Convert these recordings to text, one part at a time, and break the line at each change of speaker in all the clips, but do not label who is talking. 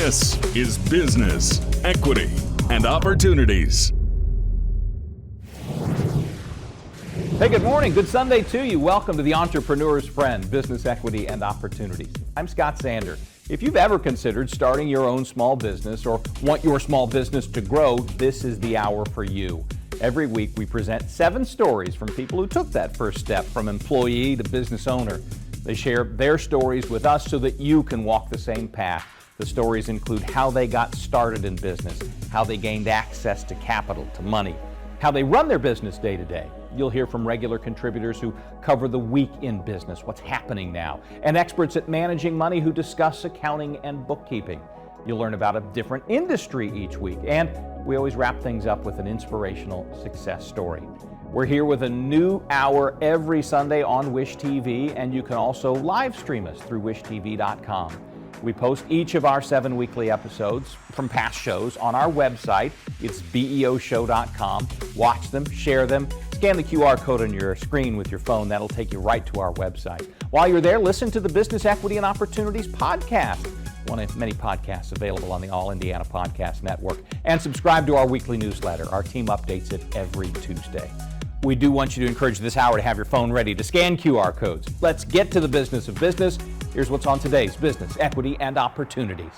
This is Business, Equity, and Opportunities.
Hey, good morning. Good Sunday to you. Welcome to the Entrepreneur's Friend, Business, Equity, and Opportunities. I'm Scott Sander. If you've ever considered starting your own small business or want your small business to grow, this is the hour for you. Every week we present 7 stories from people who took that first step from employee to business owner. They share their stories with us so that you can walk the same path. The stories include how they got started in business, how they gained access to capital, to money, how they run their business day to day. You'll hear from regular contributors who cover the week in business, what's happening now, and experts at managing money who discuss accounting and bookkeeping. You'll learn about a different industry each week, and we always wrap things up with an inspirational success story. We're here with a new hour every Sunday on Wish TV, and you can also live stream us through wishtv.com. We post each of our 7 weekly episodes from past shows on our website. It's BE&O show.com. Watch them, share them, scan the QR code on your screen with your phone. That'll take you right to our website. While you're there, listen to the Business, Equity, and Opportunities podcast, one of many podcasts available on the All Indiana Podcast Network, and subscribe to our weekly newsletter. Our team updates it every Tuesday. We do want you to encourage this hour to have your phone ready to scan QR codes. Let's get to the business of business. Here's what's on today's Business, Equity, and Opportunities.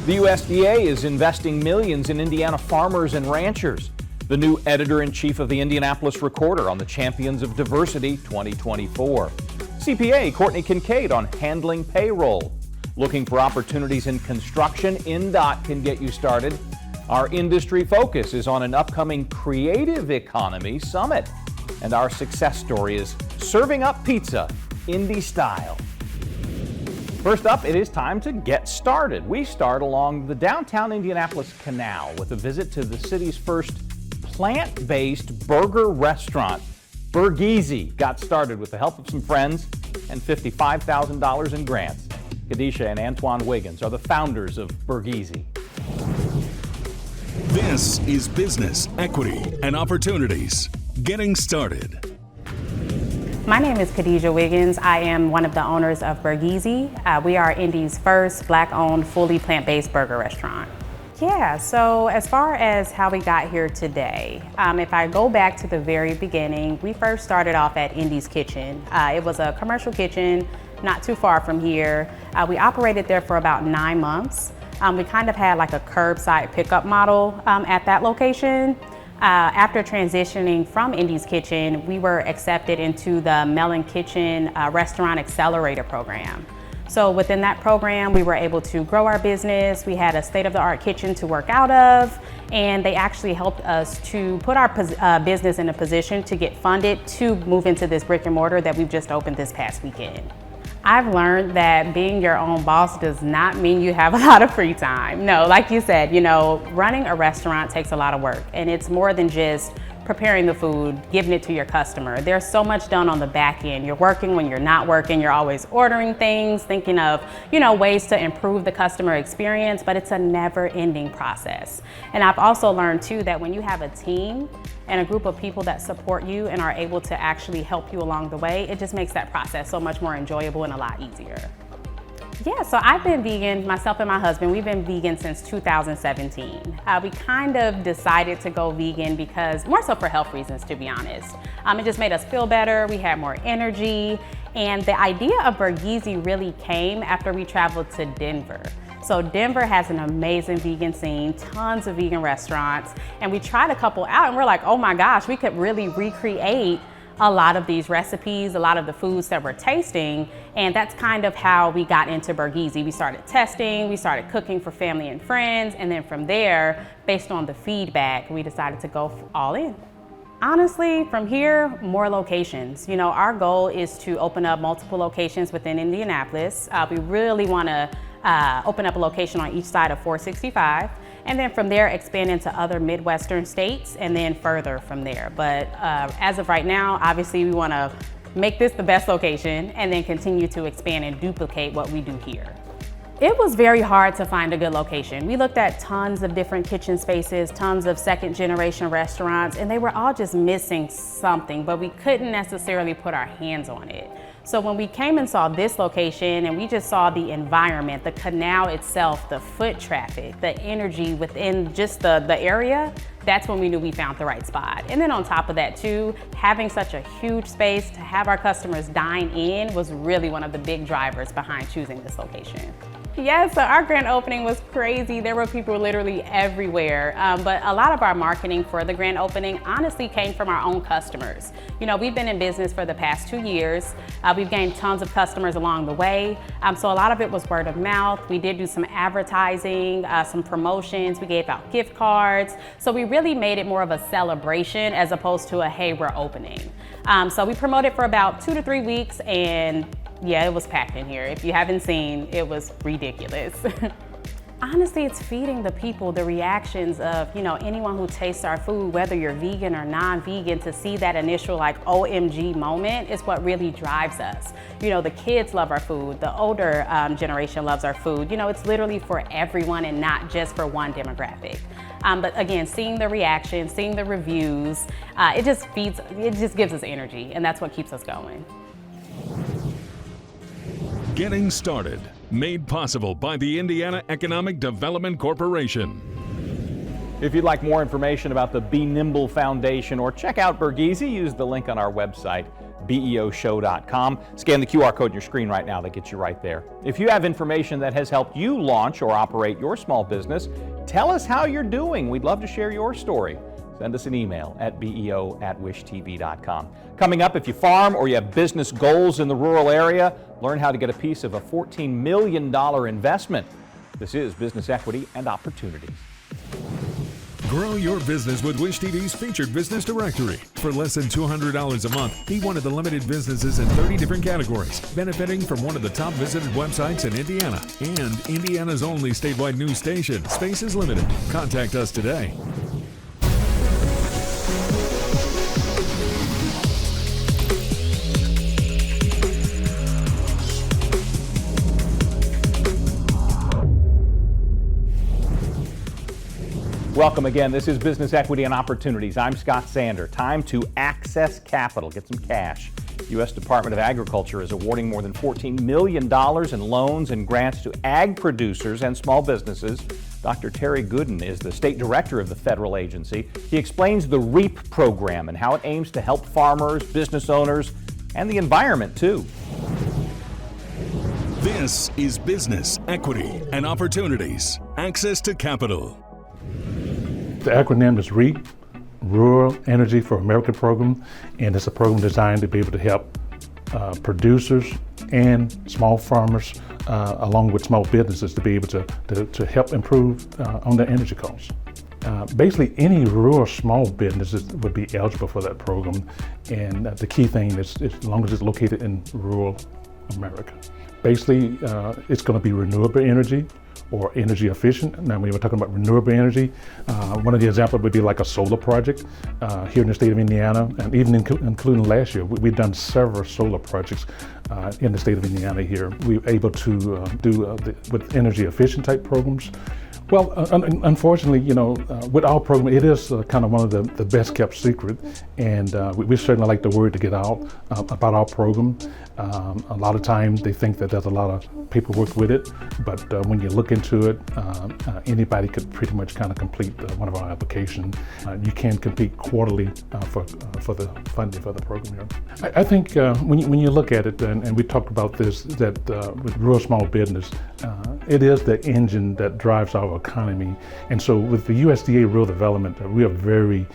The USDA is investing millions in Indiana farmers and ranchers. The new editor-in-chief of the Indianapolis Recorder on the Champions of Diversity 2024. CPA Courtney Kincaid on handling payroll. Looking for opportunities in construction? INDOT can get you started. Our industry focus is on an upcoming Creative Economy Summit. And our success story is serving up pizza, Indy style. First up, it is time to get started. We start along the downtown Indianapolis Canal with a visit to the city's first plant-based burger restaurant. Burgeezy got started with the help of some friends and $55,000 in grants. Kadeesha and Antoine Wiggins are the founders of Burgeezy.
This is Business, Equity, and Opportunities. Getting started.
My name is Kadeesha Wiggins. I am one of the owners of Burgeezy. We are Indy's first Black-owned, fully plant-based burger restaurant. Yeah, so as far as how we got here today, if I go back to the very beginning, we first started off at Indy's Kitchen. It was a commercial kitchen not too far from here. We operated there for about 9 months. We kind of had like a curbside pickup model at that location. After transitioning from Indy's Kitchen, we were accepted into the Melon Kitchen Restaurant Accelerator program. So within that program, we were able to grow our business. We had a state-of-the-art kitchen to work out of, and they actually helped us to put our business in a position to get funded to move into this brick and mortar that we've just opened this past weekend. I've learned that being your own boss does not mean you have a lot of free time. No, like you said, running a restaurant takes a lot of work, and it's more than just preparing the food, giving it to your customer. There's so much done on the back end. You're working when you're not working. You're always ordering things, thinking of, ways to improve the customer experience, but it's a never-ending process. And I've also learned too that when you have a team and a group of people that support you and are able to actually help you along the way, it just makes that process so much more enjoyable and a lot easier. Yeah, so I've been vegan, myself and my husband, we've been vegan since 2017. We kind of decided to go vegan because, more so for health reasons, to be honest. It just made us feel better, we had more energy, and the idea of Burgeezy really came after we traveled to Denver. So Denver has an amazing vegan scene, tons of vegan restaurants, and we tried a couple out and we're like, oh my gosh, we could really recreate a lot of these recipes, a lot of the foods that we're tasting, and that's kind of how we got into Burgeezy. We started testing, we started cooking for family and friends, and then from there, based on the feedback, we decided to go all in. Honestly, from here, more locations. Our goal is to open up multiple locations within Indianapolis. We really want to open up a location on each side of 465. And then from there, expand into other Midwestern states and then further from there. But as of right now, obviously we want to make this the best location and then continue to expand and duplicate what we do here. It was very hard to find a good location. We looked at tons of different kitchen spaces, tons of second generation restaurants, and they were all just missing something, but we couldn't necessarily put our hands on it. So when we came and saw this location and we just saw the environment, the canal itself, the foot traffic, the energy within just the area, that's when we knew we found the right spot. And then on top of that too, having such a huge space to have our customers dine in was really one of the big drivers behind choosing this location. Yeah, so our grand opening was crazy. There were people literally everywhere. But a lot of our marketing for the grand opening honestly came from our own customers. You know, we've been in business for the past 2 years. We've gained tons of customers along the way. So a lot of it was word of mouth. We did do some advertising, some promotions. We gave out gift cards. So we really made it more of a celebration as opposed to a, hey, we're opening. So we promoted for about 2 to 3 weeks, and yeah, it was packed in here. If you haven't seen, it was ridiculous. Honestly, it's feeding the people the reactions of, you know, anyone who tastes our food, whether you're vegan or non-vegan, to see that initial like OMG moment is what really drives us. You know, the kids love our food, the older generation loves our food. You know, it's literally for everyone and not just for one demographic. But again, seeing the reactions, seeing the reviews, it just gives us energy, and that's what keeps us going.
Getting started, made possible by the Indiana Economic Development Corporation.
If you'd like more information about the Be Nimble Foundation or check out Burgeezy, use the link on our website, beoshow.com. Scan the QR code on your screen right now, that gets you right there. If you have information that has helped you launch or operate your small business, tell us how you're doing. We'd love to share your story. Send us an email at beo@wishtv.com. Coming up, if you farm or you have business goals in the rural area, learn how to get a piece of a $14 million investment. This is Business Equity and Opportunities.
Grow your business with Wish TV's featured business directory. For less than $200 a month, be one of the limited businesses in 30 different categories, benefiting from one of the top visited websites in Indiana and Indiana's only statewide news station. Space is limited. Contact us today.
Welcome again. This is Business Equity and Opportunities. I'm Scott Sander. Time to access capital, get some cash. U.S. Department of Agriculture is awarding more than $14 million in loans and grants to ag producers and small businesses. Dr. Terry Goodin is the state director of the federal agency. He explains the REAP program and how it aims to help farmers, business owners, and the environment too.
This is Business Equity and Opportunities. Access to capital.
The acronym is REAP, Rural Energy for America program, and it's a program designed to be able to help producers and small farmers, along with small businesses, to be able to help improve on their energy costs. Basically, any rural small businesses would be eligible for that program, and the key thing is as long as it's located in rural America. Basically, it's going to be renewable energy or energy efficient. Now, when we're talking about renewable energy, one of the examples would be like a solar project here in the state of Indiana, and even including last year, we've done several solar projects in the state of Indiana here. We were able to do with energy efficient type programs. Well, unfortunately, you know, with our program, it is kind of one of the best kept secret, and we certainly like the word to get out about our program. A lot of times they think that there's a lot of paperwork with it, but when you look into it, anybody could pretty much kind of complete one of our applications. You can compete quarterly for the funding for the program here. I think when you look at it, and we talked about this, that with rural small business, it is the engine that drives our economy. And so with the USDA Rural Development, we are very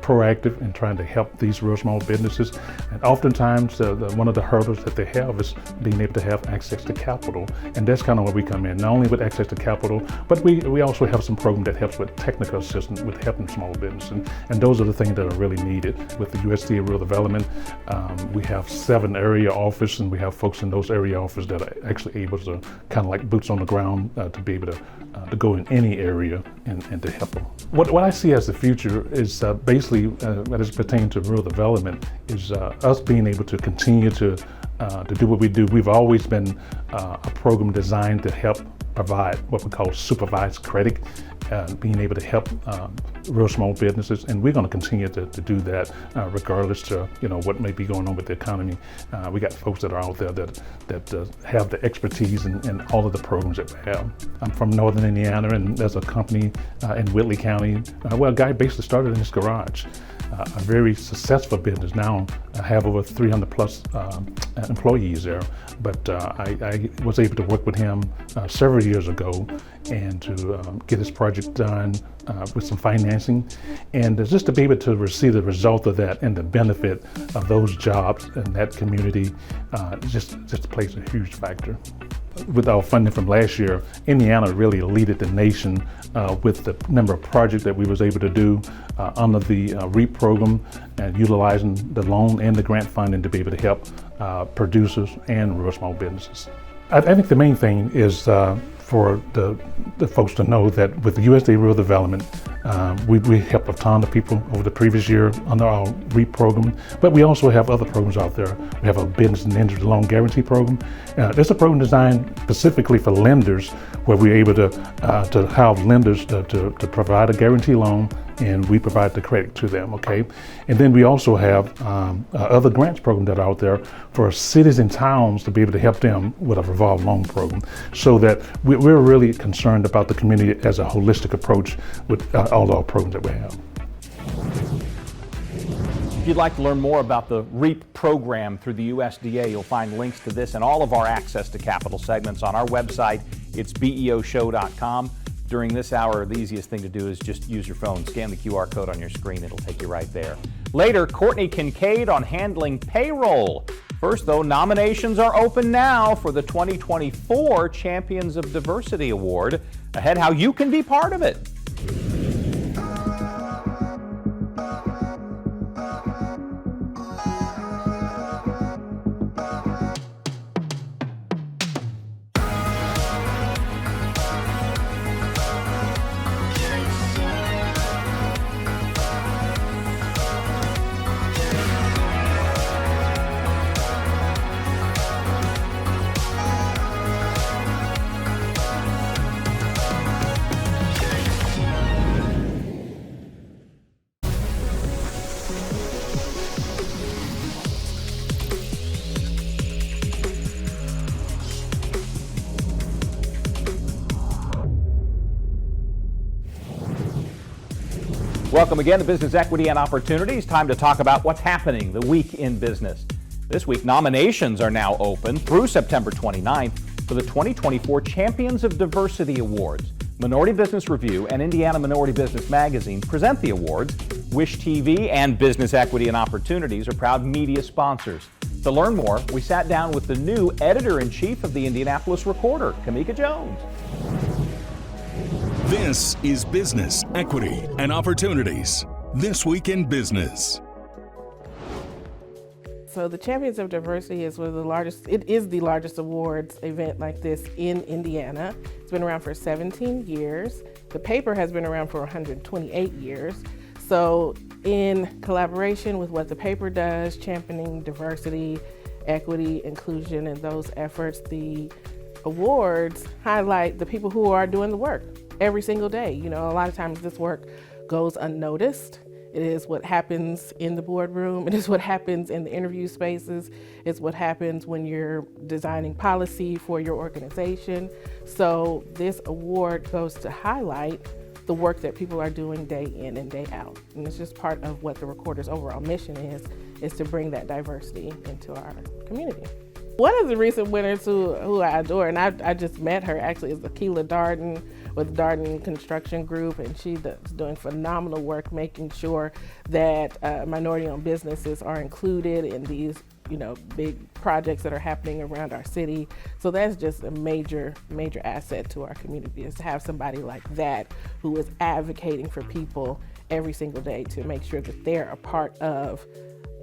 proactive in trying to help these rural small businesses. And oftentimes, one of the hurdles that they have is being able to have access to capital. And that's kind of where we come in, not only with access to capital, but we also have some program that helps with technical assistance with helping small business. And those are the things that are really needed. With the USDA Rural Development, we have 7 area offices, and we have folks in those area offices that are actually able to kind of like boots on the ground to be able to go in any area and to help them. What I see as the future is basically, as it pertains to rural development, is us being able to continue to do what we do. We've always been a program designed to help provide what we call supervised credit, being able to help real small businesses, and we're going to continue to do that regardless to what may be going on with the economy. We got folks that are out there that have the expertise in all of the programs that we have. I'm from Northern Indiana, and there's a company in Whitley County. A guy basically started in his garage. A very successful business now. I have over 300 plus employees there, but I was able to work with him several years ago and to get his project done with some financing, and just to be able to receive the result of that and the benefit of those jobs in that community just plays a huge factor. With our funding from last year, Indiana really led the nation with the number of projects that we was able to do under the REAP program, and utilizing the loan and the grant funding to be able to help producers and real small businesses. I think the main thing is for the folks to know that with the USDA Rural Development, we helped a ton of people over the previous year under our REAP program, but we also have other programs out there. We have a business and industry loan guarantee program. There's a program designed specifically for lenders where we're able to have lenders to provide a guarantee loan, and we provide the credit to them, okay? And then we also have other grants programs that are out there for cities and towns to be able to help them with a revolving loan program, so that we're really concerned about the community as a holistic approach with all our programs that we have.
If you'd like to learn more about the REAP program through the USDA, you'll find links to this and all of our access to capital segments on our website. It's beoshow.com. During this hour, the easiest thing to do is just use your phone, scan the QR code on your screen, it'll take you right there. Later, Courtney Kincaid on handling payroll. First, though, nominations are open now for the 2024 Champions of Diversity Award. Ahead, how you can be part of it. Welcome again to Business Equity and Opportunities. Time to talk about what's happening the week in business. This week, nominations are now open through September 29th for the 2024 Champions of Diversity Awards. Minority Business Review and Indiana Minority Business Magazine present the awards. Wish TV and Business Equity and Opportunities are proud media sponsors. To learn more, we sat down with the new editor-in-chief of the Indianapolis Recorder, Camike Jones.
This is Business, Equity, and Opportunities. This Week in Business.
So the Champions of Diversity is one of the largest, it is the largest awards event like this in Indiana. It's been around for 17 years. The paper has been around for 128 years. So in collaboration with what the paper does, championing diversity, equity, inclusion, and those efforts, the awards highlight the people who are doing the work every single day. You know, a lot of times this work goes unnoticed. It is what happens in the boardroom. It is what happens in the interview spaces. It's what happens when you're designing policy for your organization. So this award goes to highlight the work that people are doing day in and day out. And it's just part of what the Recorder's overall mission is to bring that diversity into our community. One of the recent winners who I adore, and I just met her actually, is Akila Darden with Darden Construction Group, and she's doing phenomenal work making sure that minority-owned businesses are included in these, big projects that are happening around our city. So that's just a major, major asset to our community, is to have somebody like that who is advocating for people every single day to make sure that they're a part of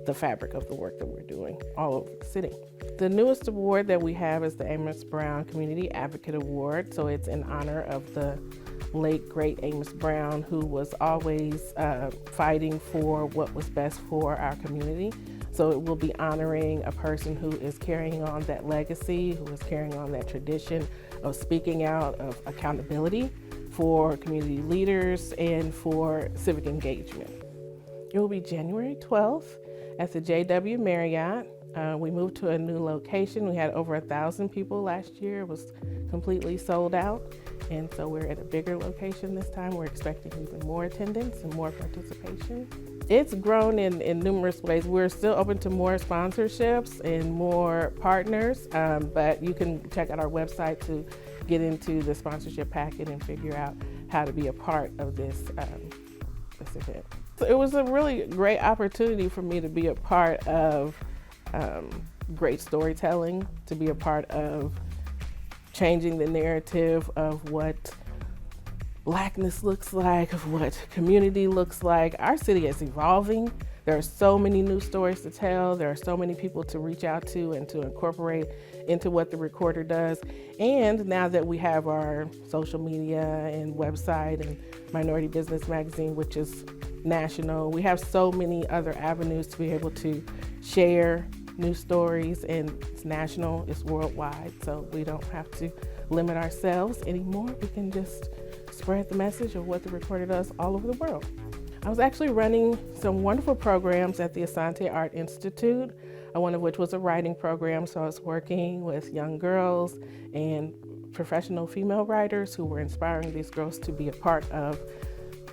the fabric of the work that we're doing all over the city. The newest award that we have is the Amos Brown Community Advocate Award. So it's in honor of the late, great Amos Brown, who was always fighting for what was best for our community. So it will be honoring a person who is carrying on that legacy, who is carrying on that tradition of speaking out, of accountability for community leaders, and for civic engagement. It will be January 12th at the JW Marriott. We moved to a new location. We had over 1,000 people last year. It was completely sold out. And so we're at a bigger location this time. We're expecting even more attendance and more participation. It's grown in numerous ways. We're still open to more sponsorships and more partners, but you can check out our website to get into the sponsorship packet and figure out how to be a part of this event. So it was a really great opportunity for me to be a part of great storytelling, to be a part of changing the narrative of what Blackness looks like, of what community looks like. Our city is evolving. There are so many new stories to tell. There are so many people to reach out to and to incorporate into what the Recorder does. And now that we have our social media and website and Minority Business Magazine, which is national, we have so many other avenues to be able to share new stories, and it's national, it's worldwide, so we don't have to limit ourselves anymore. We can just spread the message of what the Recorder does all over the world. I was actually running some wonderful programs at the Asante Art Institute, one of which was a writing program, so I was working with young girls and professional female writers who were inspiring these girls to be a part of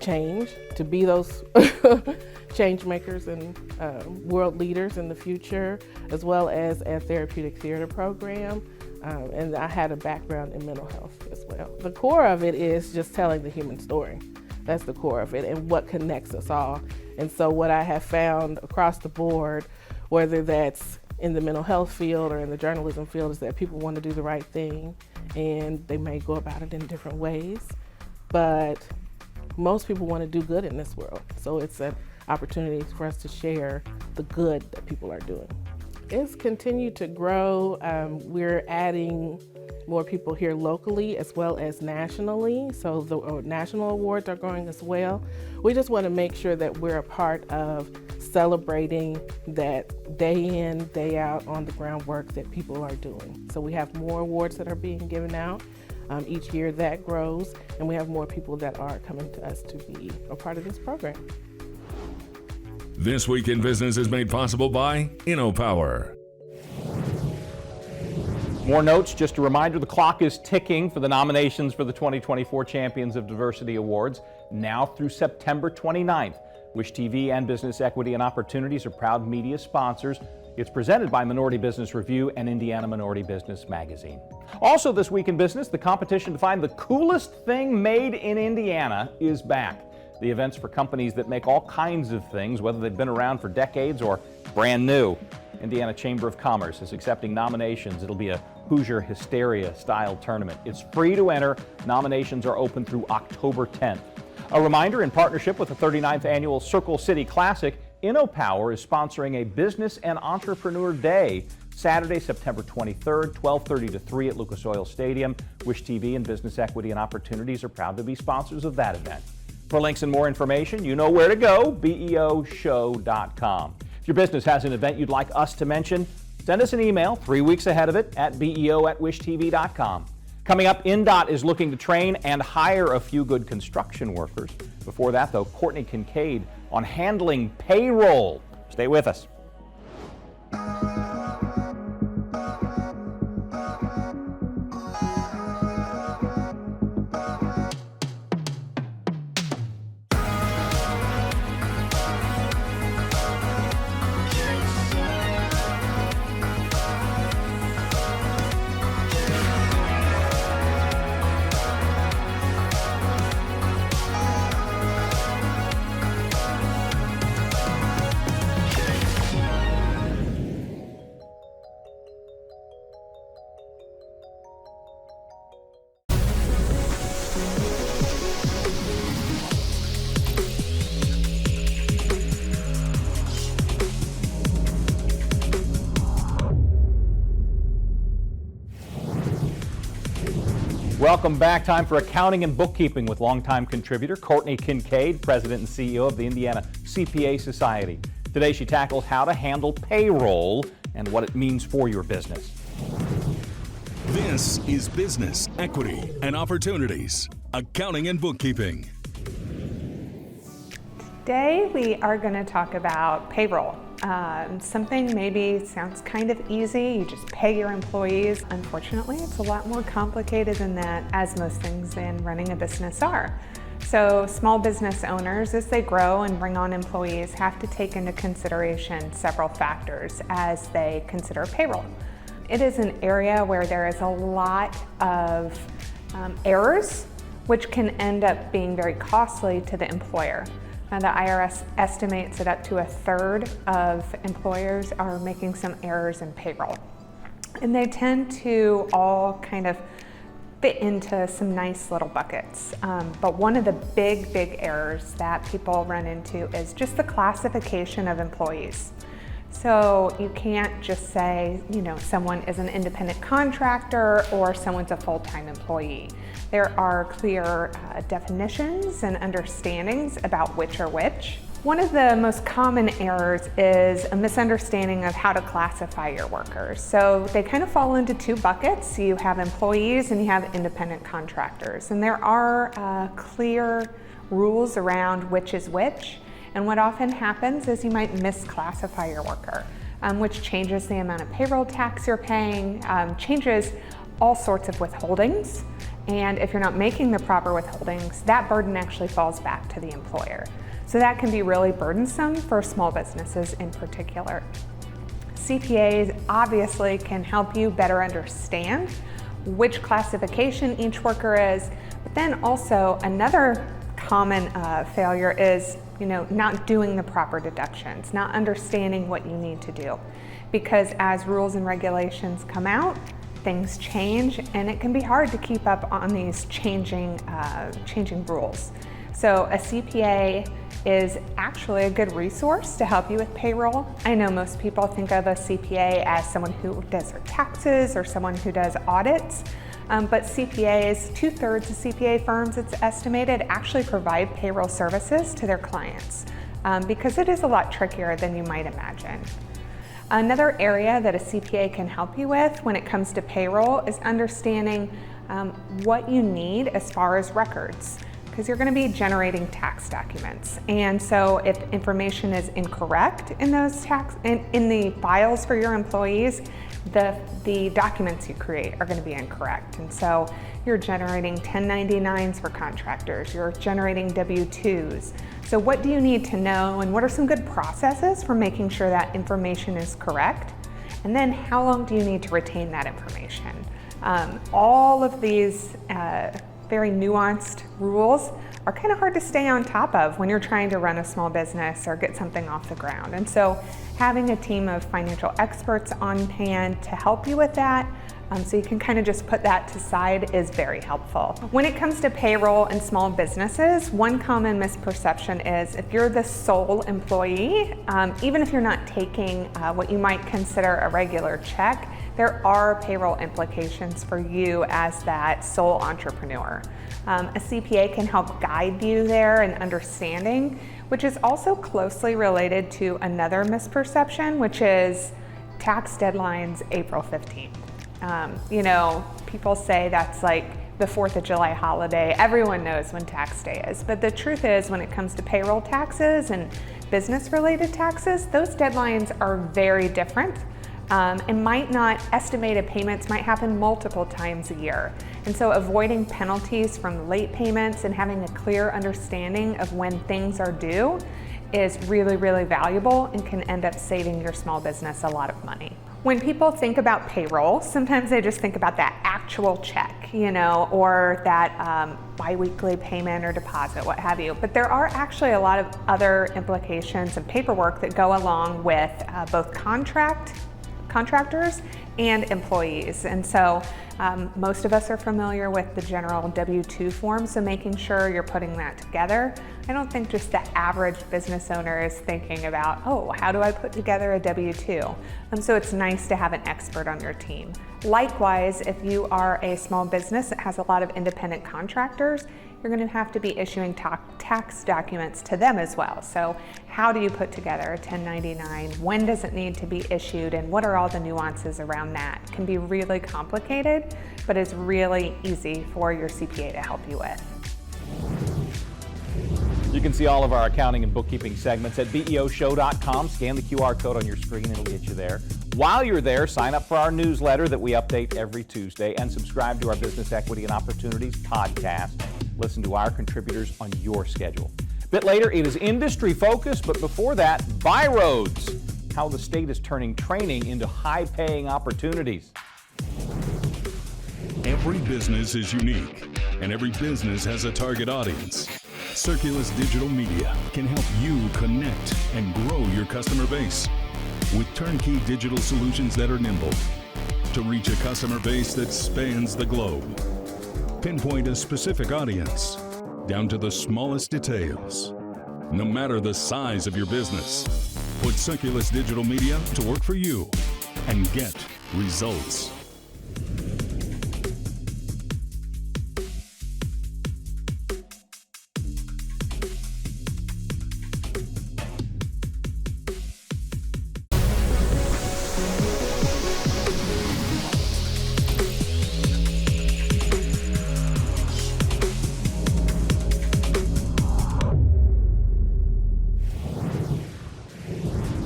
change, to be those change makers and world leaders in the future, as well as a therapeutic theater program. And I had a background in mental health as well. The core of it is just telling the human story. That's the core of it and what connects us all. And so what I have found across the board, whether that's in the mental health field or in the journalism field, is that people want to do the right thing and they may go about it in different ways, but most people want to do good in this world. So it's an opportunity for us to share the good that people are doing. It's continued to grow. We're adding more people here locally as well as nationally. So the national awards are growing as well. We just want to make sure that we're a part of celebrating that day in, day out on the ground work that people are doing. So we have more awards that are being given out. Each year that grows, and we have more people that are coming to us to be a part of this program.
This Week in Business is made possible by BE&O Power.
More notes, just a reminder, the clock is ticking for the nominations for the 2024 Champions of Diversity Awards, now through September 29th. Wish TV and Business Equity and Opportunities are proud media sponsors. It's presented by Minority Business Review and Indiana Minority Business Magazine. Also this week in business, the competition to find the coolest thing made in Indiana is back. The events for companies that make all kinds of things, whether they've been around for decades or brand new. Indiana Chamber of Commerce is accepting nominations. It'll be a Hoosier Hysteria-style tournament. It's free to enter. Nominations are open through October 10th. A reminder, in partnership with the 39th Annual Circle City Classic, BE&O Power is sponsoring a Business and Entrepreneur Day, Saturday, September 23rd, 12:30 to 3 at Lucas Oil Stadium. Wish TV and Business Equity and Opportunities are proud to be sponsors of that event. For links and more information, you know where to go, beoshow.com. If your business has an event you'd like us to mention, send us an email 3 weeks ahead of it at beo@wishtv.com. Coming up, INDOT is looking to train and hire a few good construction workers. Before that, though, Courtney Kincaid on handling payroll. Stay with us. Welcome back. Time for accounting and bookkeeping with longtime contributor Courtney Kincaid, president and CEO of the Indiana CPA Society. Today she tackles how to handle payroll and what it means for your business.
This is Business, Equity, and Opportunities.
accounting and bookkeeping.
Today we are going to talk about payroll. Something maybe sounds kind of easy, you just pay your employees. Unfortunately, it's a lot more complicated than that, as most things in running a business are. So small business owners, as they grow and bring on employees, have to take into consideration several factors as they consider payroll. It is an area where there is a lot of errors, which can end up being very costly to the employer. Now, the IRS estimates that up to a third of employers are making some errors in payroll. And they tend to all kind of fit into some nice little buckets. But one of the big errors that people run into is just the classification of employees. So you can't just say, someone is an independent contractor or someone's a full-time employee. There are clear definitions and understandings about which are which. One of the most common errors is a misunderstanding of how to classify your workers. So they kind of fall into two buckets. You have employees and you have independent contractors. And there are clear rules around which is which. And what often happens is you might misclassify your worker, which changes the amount of payroll tax you're paying, changes all sorts of withholdings. And if you're not making the proper withholdings, that burden actually falls back to the employer. So that can be really burdensome for small businesses in particular. CPAs obviously can help you better understand which classification each worker is, but then also another common failure is not doing the proper deductions, not understanding what you need to do. Because as rules and regulations come out, things change and it can be hard to keep up on these changing rules. So a CPA is actually a good resource to help you with payroll. I know most people think of a CPA as someone who does their taxes or someone who does audits. But CPAs, 2/3 of CPA firms, it's estimated, actually provide payroll services to their clients because it is a lot trickier than you might imagine. Another area that a CPA can help you with when it comes to payroll is understanding what you need as far as records, because you're going to be generating tax documents. And so if information is incorrect in those in the files for your employees, the documents you create are going to be incorrect. And so you're generating 1099s for contractors, you're generating W-2s. So what do you need to know and what are some good processes for making sure that information is correct? And then how long do you need to retain that information? All of these very nuanced rules are kind of hard to stay on top of when you're trying to run a small business or get something off the ground. And so having a team of financial experts on hand to help you with that, so you can kind of just put that to side, is very helpful. When it comes to payroll and small businesses, one common misperception is if you're the sole employee, even if you're not taking what you might consider a regular check, there are payroll implications for you as that sole entrepreneur. A CPA can help guide you there in understanding, which is also closely related to another misperception, which is tax deadlines April 15th. People say that's like the 4th of July holiday. Everyone knows when tax day is. But the truth is, when it comes to payroll taxes and business-related taxes, those deadlines are very different. And estimated payments might happen multiple times a year. And so avoiding penalties from late payments and having a clear understanding of when things are due is really, really valuable and can end up saving your small business a lot of money. When people think about payroll, sometimes they just think about that actual check, or that biweekly payment or deposit, what have you. But there are actually a lot of other implications and paperwork that go along with both contractors and employees. And so most of us are familiar with the general W-2 form, so making sure you're putting that together. I don't think just the average business owner is thinking about, how do I put together a W-2? So it's nice to have an expert on your team. Likewise, if you are a small business that has a lot of independent contractors, you're going to have to be issuing tax documents to them as well. So how do you put together a 1099? When does it need to be issued? And what are all the nuances around that? It can be really complicated, but it's really easy for your CPA to help you with.
You can see all of our accounting and bookkeeping segments at beoshow.com. Scan the QR code on your screen, it'll get you there. While you're there, sign up for our newsletter that we update every Tuesday and subscribe to our Business Equity and Opportunities podcast. Listen to our contributors on your schedule. A bit later, it is industry focused, but before that, Byroads, how the state is turning training into high-paying opportunities.
Every business is unique, and every business has a target audience. Circulus Digital Media can help you connect and grow your customer base with turnkey digital solutions that are nimble to reach a customer base that spans the globe. Pinpoint a specific audience down to the smallest details. No matter the size of your business, put Circulus Digital Media to work for you and get results.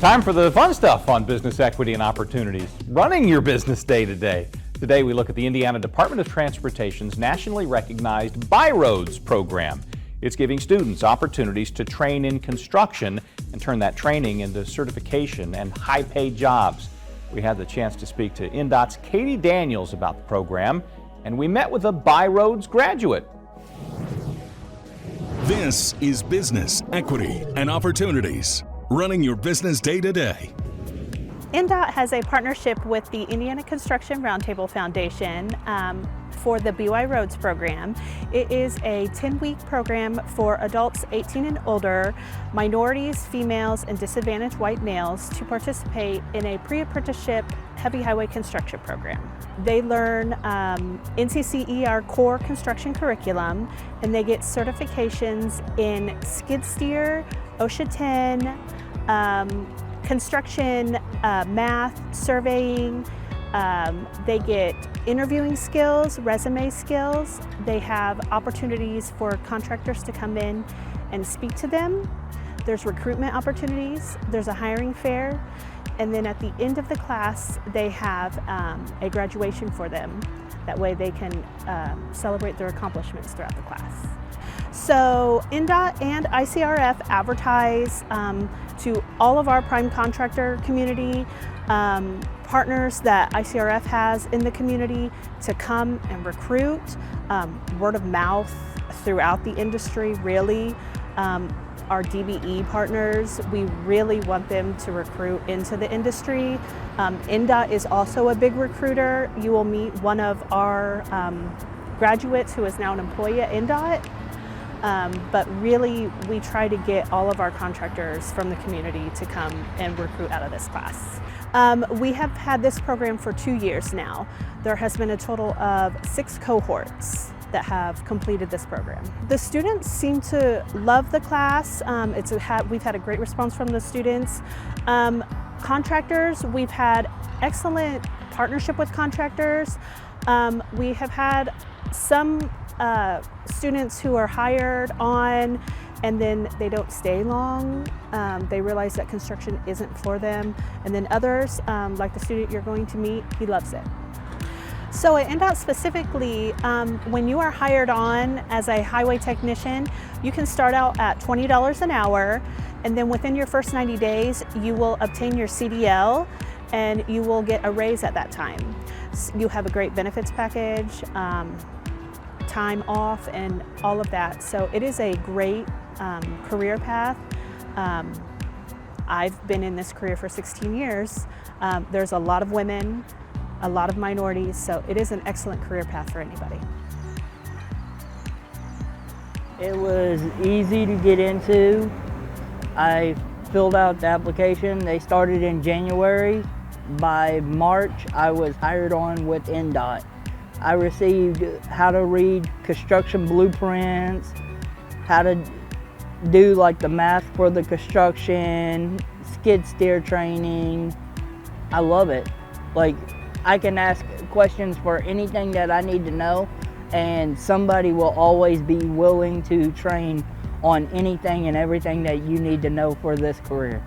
Time for the fun stuff on Business Equity and Opportunities, running your business day to day. Today we look at the Indiana Department of Transportation's nationally recognized Byroads program. It's giving students opportunities to train in construction and turn that training into certification and high-paid jobs. We had the chance to speak to INDOT's Katie Daniels about the program, and we met with a Byroads graduate.
This is Business Equity and Opportunities, running your business day to day.
INDOT has a partnership with the Indiana Construction Roundtable Foundation for the Byroads program. It is a 10-week program for adults 18 and older, minorities, females, and disadvantaged white males to participate in a pre-apprenticeship heavy highway construction program. They learn NCCER core construction curriculum, and they get certifications in skid steer, OSHA 10, construction, math, surveying. They get interviewing skills, resume skills. They have opportunities for contractors to come in and speak to them. There's recruitment opportunities. There's a hiring fair. And then at the end of the class, they have a graduation for them. That way they can celebrate their accomplishments throughout the class. So INDOT and ICRF advertise to all of our prime contractor community, partners that ICRF has in the community to come and recruit, word of mouth throughout the industry, really. Our DBE partners, we really want them to recruit into the industry. INDOT is also a big recruiter. You will meet one of our graduates who is now an employee at INDOT. But really, we try to get all of our contractors from the community to come and recruit out of this class. We have had this program for 2 years now. There has been a total of 6 cohorts that have completed this program. The students seem to love the class. We've had a great response from the students. Contractors, we've had excellent partnership with contractors. We have had some students who are hired on and then they don't stay long. They realize that construction isn't for them. And then others, like the student you're going to meet, he loves it. So at INDOT specifically, when you are hired on as a highway technician, you can start out at $20 an hour, and then within your first 90 days, you will obtain your CDL and you will get a raise at that time. You have a great benefits package, time off, and all of that. So it is a great career path. I've been in this career for 16 years. There's a lot of women, a lot of minorities, so it is an excellent career path for anybody.
It was easy to get into. I filled out the application. They started in January. By March, I was hired on with INDOT. I received how to read construction blueprints, how to do like the math for the construction, skid steer training. I love it. Like, I can ask questions for anything that I need to know, and somebody will always be willing to train on anything and everything that you need to know for this career.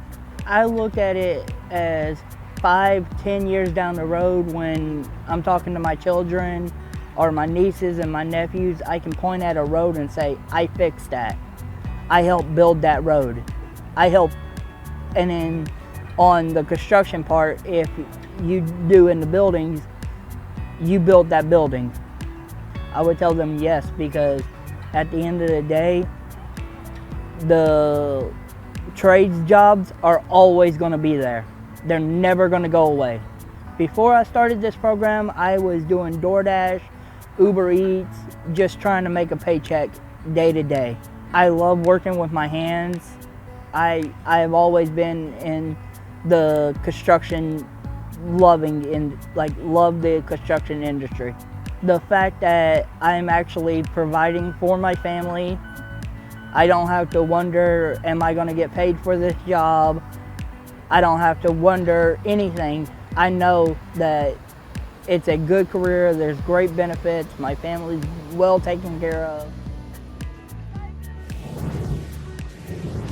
I look at it as 5-10 years down the road when I'm talking to my children or my nieces and my nephews, I can point at a road and say, I fixed that. I helped build that road. I helped. And then on the construction part, if you do in the buildings, you built that building. I would tell them yes, because at the end of the day, the trades jobs are always going to be there. They're never going to go away. Before I started this program, I was doing DoorDash, Uber Eats, just trying to make a paycheck day to day. I love working with my hands. I've always been in the construction love the construction industry. The fact that I'm actually providing for my family, I don't have to wonder, am I going to get paid for this job? I don't have to wonder anything. I know that it's a good career, there's great benefits, my family's well taken care of.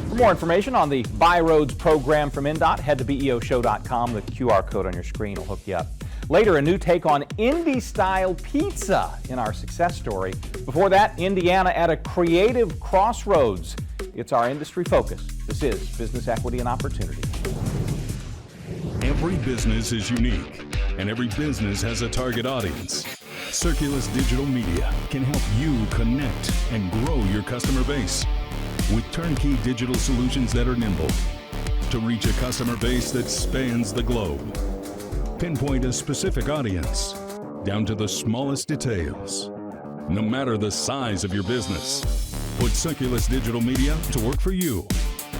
For more information on the Buy Roads program from INDOT, head to BEOshow.com. The QR code on your screen will hook you up. Later, a new take on Indy-style pizza in our success story. Before that, Indiana at a creative crossroads. It's our industry focus. This is Business Equity and Opportunity.
Every business is unique, and every business has a target audience. Circulus Digital Media can help you connect and grow your customer base with turnkey digital solutions that are nimble to reach a customer base that spans the globe. Pinpoint a specific audience down to the smallest details. No matter the size of your business, put Circulus Digital Media to work for you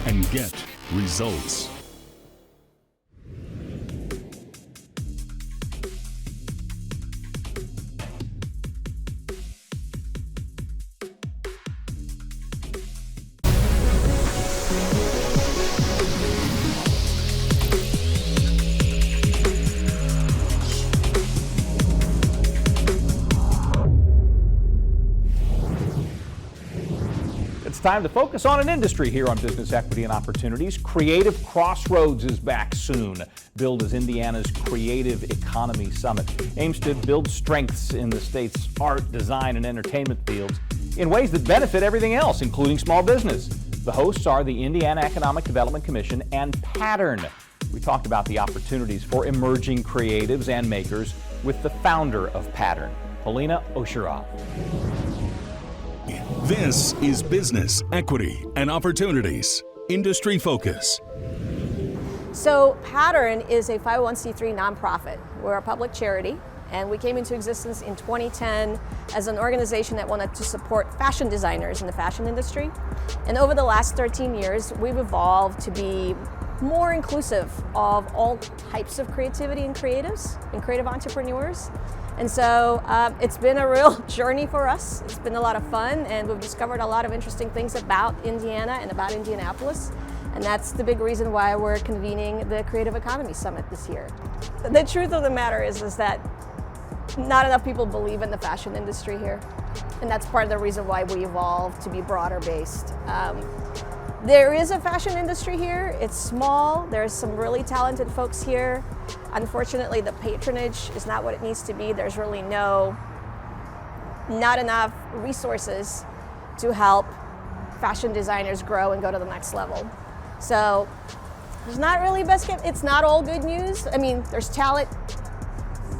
and get results.
It's time to focus on an industry here on Business Equity and Opportunities. Creative Crossroads is back soon, billed as Indiana's Creative Economy Summit. Aims to build strengths in the state's art, design, and entertainment fields in ways that benefit everything else, including small business. The hosts are the Indiana Economic Development Commission and Pattern. We talked about the opportunities for emerging creatives and makers with the founder of Pattern, Polina Osherov.
This is Business Equity and Opportunities, Industry Focus.
So Pattern is a 501c3 nonprofit. We're a public charity, and we came into existence in 2010 as an organization that wanted to support fashion designers in the fashion industry. And over the last 13 years, we've evolved to be more inclusive of all types of creativity and creatives and creative entrepreneurs. And so it's been a real journey for us. It's been a lot of fun, and we've discovered a lot of interesting things about Indiana and about Indianapolis. And that's the big reason why we're convening the Creative Economy Summit this year. The truth of the matter is that not enough people believe in the fashion industry here. And that's part of the reason why we evolved to be broader based. There is a fashion industry here. It's small. There's some really talented folks here. Unfortunately, the patronage is not what it needs to be. There's really not enough resources to help fashion designers grow and go to the next level. So there's not really it's not all good news. I mean, there's talent,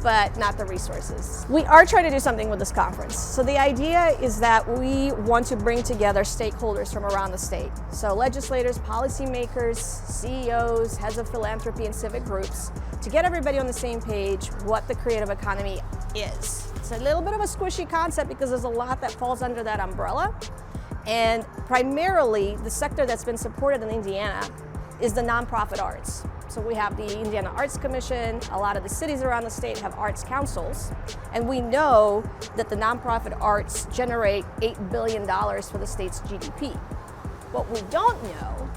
but not the resources. We are trying to do something with this conference. So the idea is that we want to bring together stakeholders from around the state. So legislators, policymakers, CEOs, heads of philanthropy and civic groups, to get everybody on the same page what the creative economy is. It's a little bit of a squishy concept because there's a lot that falls under that umbrella. And primarily, the sector that's been supported in Indiana is the nonprofit arts. So we have the Indiana Arts Commission, a lot of the cities around the state have arts councils, and we know that the nonprofit arts generate $8 billion for the state's GDP. What we don't know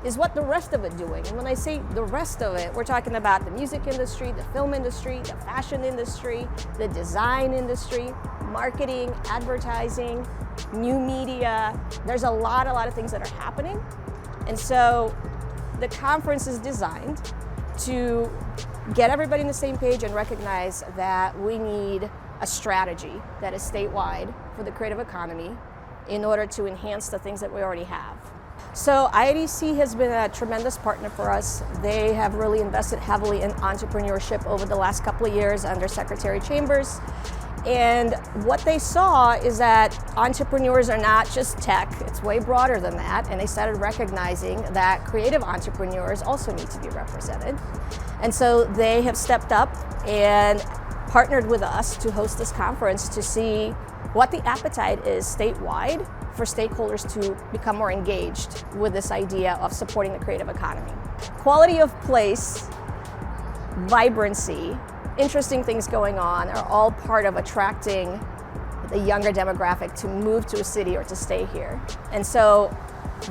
is what the rest of it doing. And when I say the rest of it, we're talking about the music industry, the film industry, the fashion industry, the design industry. marketing, advertising, new media. There's a lot of things that are happening. And so the conference is designed to get everybody on the same page and recognize that we need a strategy that is statewide for the creative economy in order to enhance the things that we already have. So IADC has been a tremendous partner for us. They have really invested heavily in entrepreneurship over the last couple of years under Secretary Chambers. And what they saw is that entrepreneurs are not just tech, it's way broader than that. And they started recognizing that creative entrepreneurs also need to be represented. And so they have stepped up and partnered with us to host this conference to see what the appetite is statewide for stakeholders to become more engaged with this idea of supporting the creative economy. Quality of place, vibrancy, interesting things going on are all part of attracting the younger demographic to move to a city or to stay here. And so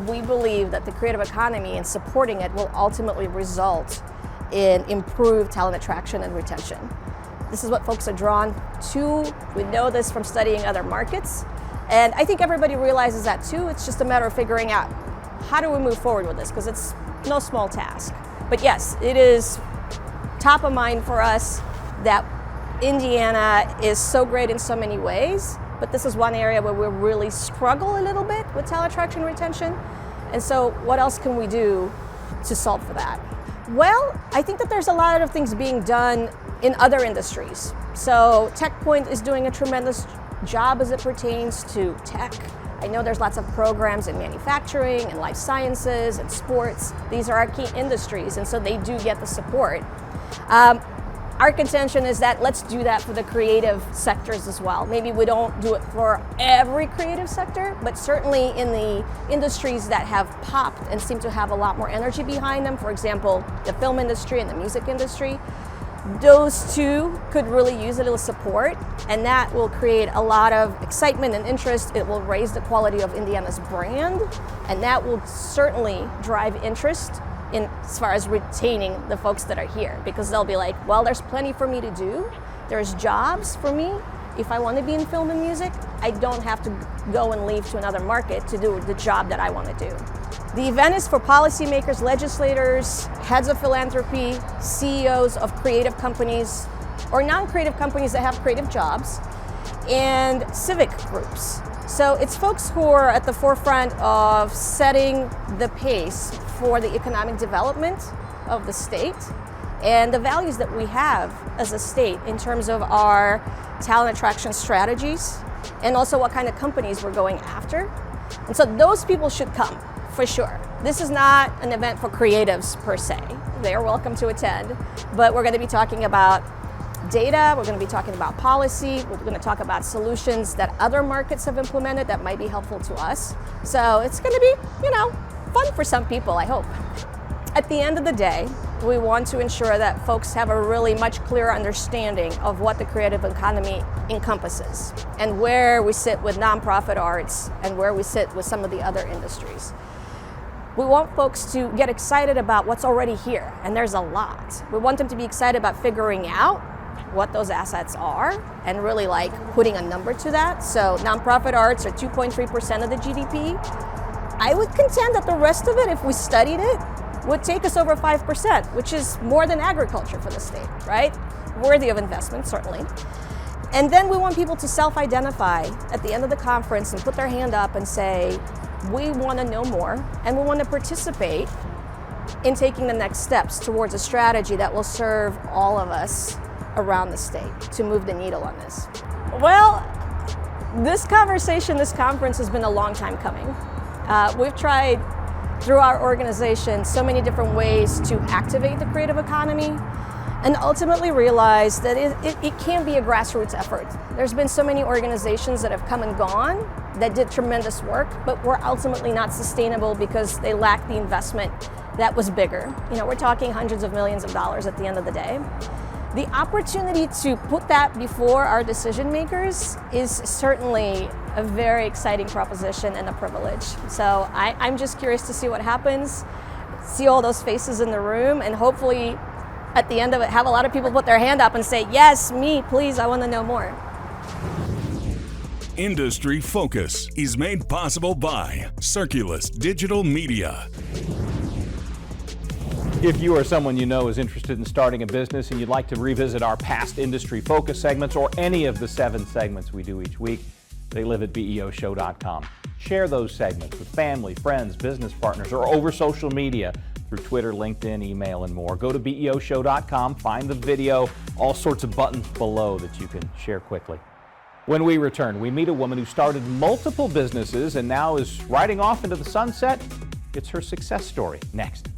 we believe that the creative economy and supporting it will ultimately result in improved talent attraction and retention. This is what folks are drawn to. We know this from studying other markets. And I think everybody realizes that too. It's just a matter of figuring out how do we move forward with this, because it's no small task. But yes, it is top of mind for us that Indiana is so great in so many ways, but this is one area where we really struggle a little bit with talent attraction and retention. And so what else can we do to solve for that? Well, I think that there's a lot of things being done in other industries. So TechPoint is doing a tremendous job as it pertains to tech. I know there's lots of programs in manufacturing and life sciences and sports. These are our key industries, and so they do get the support. Our contention is that let's do that for the creative sectors as well. Maybe we don't do it for every creative sector, but certainly in the industries that have popped and seem to have a lot more energy behind them, for example, the film industry and the music industry, those two could really use a little support, and that will create a lot of excitement and interest. It will raise the quality of Indiana's brand, and that will certainly drive interest in as far as retaining the folks that are here, because they'll be like, well, there's plenty for me to do. There's jobs for me. If I want to be in film and music, I don't have to go and leave to another market to do the job that I want to do. The event is for policymakers, legislators, heads of philanthropy, CEOs of creative companies or non-creative companies that have creative jobs, and civic groups. So it's folks who are at the forefront of setting the pace for the economic development of the state and the values that we have as a state in terms of our talent attraction strategies and also what kind of companies we're going after. And so those people should come, for sure. This is not an event for creatives per se. They are welcome to attend, but we're going to be talking about data, we're going to be talking about policy, we're going to talk about solutions that other markets have implemented that might be helpful to us. So it's going to be, fun for some people, I hope. At the end of the day, we want to ensure that folks have a really much clearer understanding of what the creative economy encompasses and where we sit with nonprofit arts and where we sit with some of the other industries. We want folks to get excited about what's already here, and there's a lot. We want them to be excited about figuring out what those assets are and really putting a number to that. So nonprofit arts are 2.3% of the GDP. I would contend that the rest of it, if we studied it, would take us over 5%, which is more than agriculture for the state, right? Worthy of investment, certainly. And then we want people to self-identify at the end of the conference and put their hand up and say, we want to know more and we want to participate in taking the next steps towards a strategy that will serve all of us around the state to move the needle on this. Well, this conversation, this conference has been a long time coming. We've tried through our organization so many different ways to activate the creative economy and ultimately realize that it can be a grassroots effort. There's been so many organizations that have come and gone that did tremendous work, but were ultimately not sustainable because they lacked the investment that was bigger. We're talking hundreds of millions of dollars at the end of the day. The opportunity to put that before our decision makers is certainly a very exciting proposition and a privilege. So I'm just curious to see what happens, see all those faces in the room, and hopefully at the end of it have a lot of people put their hand up and say, yes, me, please, I want to know more.
Industry Focus is made possible by Circulus Digital Media.
If you or someone you know is interested in starting a business and you'd like to revisit our past Industry Focus segments or any of the 7 segments we do each week, they live at BEOshow.com. Share those segments with family, friends, business partners, or over social media through Twitter, LinkedIn, email, and more. Go to BEOshow.com, find the video, all sorts of buttons below that you can share quickly. When we return, we meet a woman who started multiple businesses and now is riding off into the sunset. It's her success story next.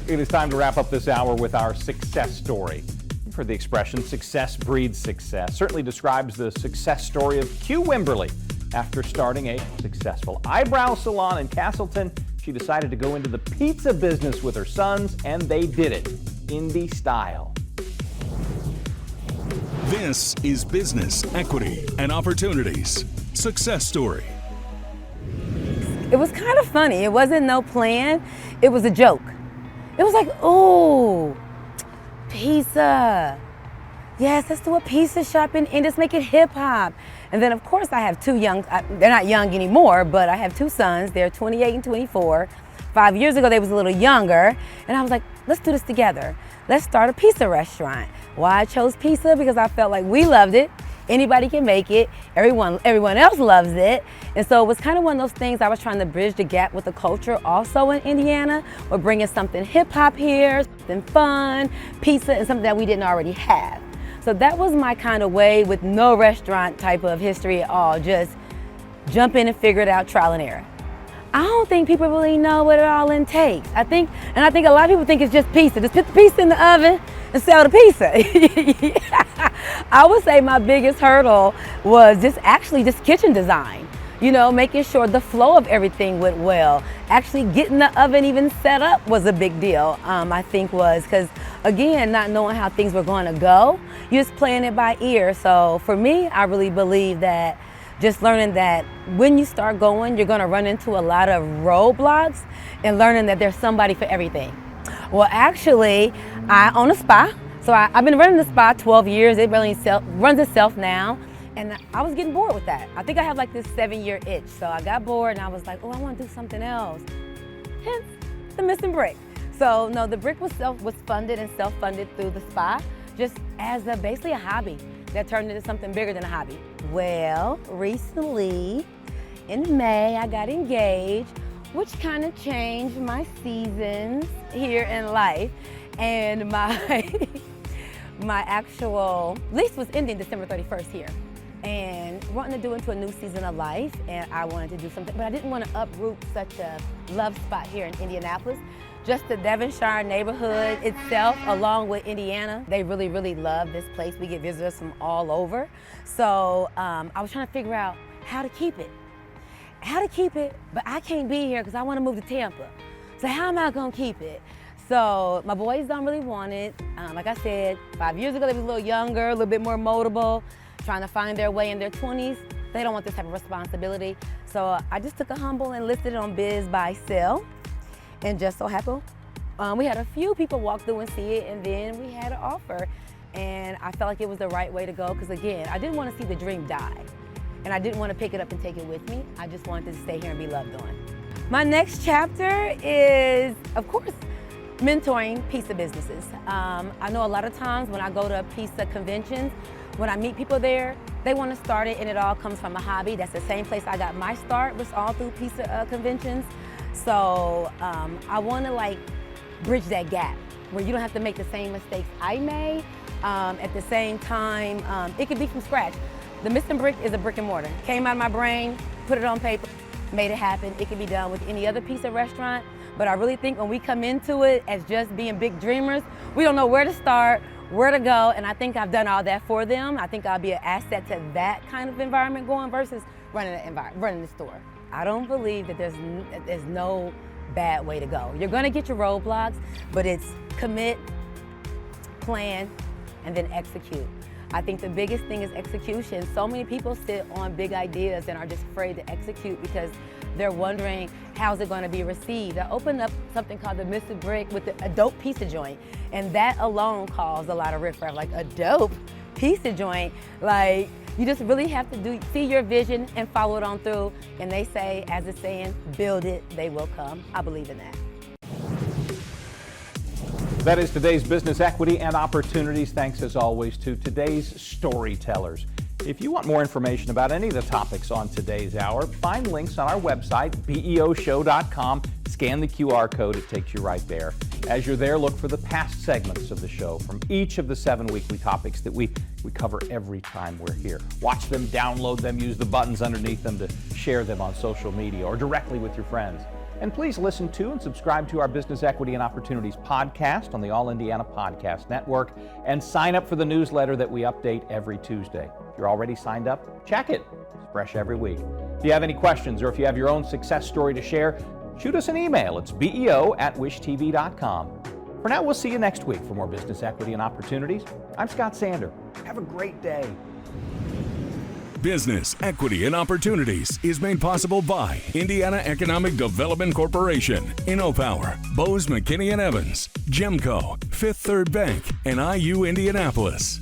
It is time to wrap up this hour with our success story. You've heard the expression, success breeds success. Certainly describes the success story of Q Wimberly. After starting a successful eyebrow salon in Castleton, she decided to go into the pizza business with her sons, and they did it, Indy style.
This is Business, Equity, and Opportunities. Success Story.
It was kind of funny. It wasn't no plan. It was a joke. It was like, ooh, pizza. Yes, let's do a pizza shop and just make it hip hop. And then of course I have 2 young, they're not young anymore, but I have 2 sons. They're 28 and 24. 5 years ago, they was a little younger. And I was like, let's do this together. Let's start a pizza restaurant. Why I chose pizza? Because I felt like we loved it. Anybody can make it. Everyone else loves it. And so it was kind of one of those things I was trying to bridge the gap with the culture also in Indiana. We're bringing something hip hop here, something fun, pizza, and something that we didn't already have. So that was my kind of way with no restaurant type of history at all. Just jump in and figure it out, trial and error. I don't think people really know what it all entails. I think a lot of people think it's just pizza. Just put the pizza in the oven and sell the pizza. I would say my biggest hurdle was just kitchen design. You know, making sure the flow of everything went well. Actually getting the oven even set up was a big deal, I think was, because again, not knowing how things were going to go, you're just playing it by ear. So for me, I really believe that just learning that when you start going, you're going to run into a lot of roadblocks and learning that there's somebody for everything. Well, actually, I own a spa. So I've been running the spa 12 years. It really runs itself now. And I was getting bored with that. I think I have like this 7-year itch. So I got bored and I was like, oh, I want to do something else. Hence the missing brick. So no, the brick was funded and self-funded through the spa, just as basically a hobby that turned into something bigger than a hobby. Well, recently in May, I got engaged, which kind of changed my seasons here in life. And my actual lease was ending December 31st here. And wanting to do into a new season of life, and I wanted to do something, but I didn't want to uproot such a love spot here in Indianapolis. Just the Devonshire neighborhood itself, along with Indiana, they really, really love this place. We get visitors from all over. So I was trying to figure out how to keep it. But I can't be here because I want to move to Tampa. So how am I going to keep it? So my boys don't really want it. Like I said, 5 years ago, they was a little younger, a little bit more moldable, trying to find their way in their 20s. They don't want this type of responsibility. So I just took a humble and listed it on Biz Buy Sell. And just so happened, we had a few people walk through and see it, and then we had an offer. And I felt like it was the right way to go, because again, I didn't want to see the dream die. And I didn't want to pick it up and take it with me. I just wanted to stay here and be loved on. My next chapter is, of course, mentoring pizza businesses. I know a lot of times when I go to pizza conventions, when I meet people there, they want to start it and it all comes from a hobby. That's the same place I got my start, was all through pizza conventions. So I want to like bridge that gap where you don't have to make the same mistakes I made. At the same time, it could be from scratch. The missing brick is a brick and mortar. Came out of my brain, put it on paper, made it happen. It can be done with any other pizza restaurant. But I really think when we come into it as just being big dreamers, we don't know where to start, where to go, and I think I've done all that for them. I think I'll be an asset to that kind of environment going versus running the store. I don't believe that there's no bad way to go. You're gonna get your roadblocks, but it's commit, plan, and then execute. I think the biggest thing is execution. So many people sit on big ideas and are just afraid to execute because they're wondering how's it going to be received. I opened up something called the Missing Brick with a dope pizza joint, and that alone caused a lot of riffraff. Like, a dope pizza joint? Like, you just really have to see your vision and follow it on through. And they say, as it's saying, build it, they will come. I believe in that.
That is today's business equity and opportunities. Thanks as always to today's storytellers. If you want more information about any of the topics on today's hour, find links on our website, beoshow.com. Scan the QR code, it takes you right there. As you're there, look for the past segments of the show from each of the 7 weekly topics that we cover every time we're here. Watch them, download them, use the buttons underneath them to share them on social media or directly with your friends. And please listen to and subscribe to our Business Equity and Opportunities podcast on the All Indiana Podcast Network, and sign up for the newsletter that we update every Tuesday. If you're already signed up, check it. It's fresh every week. If you have any questions or if you have your own success story to share, shoot us an email. It's beo@wishtv.com. For now, we'll see you next week for more Business Equity and Opportunities. I'm Scott Sander. Have a great day.
Business, Equity, and Opportunities is made possible by Indiana Economic Development Corporation, InnoPower, Bose McKinney & Evans, Gemco, Fifth Third Bank, and IU Indianapolis.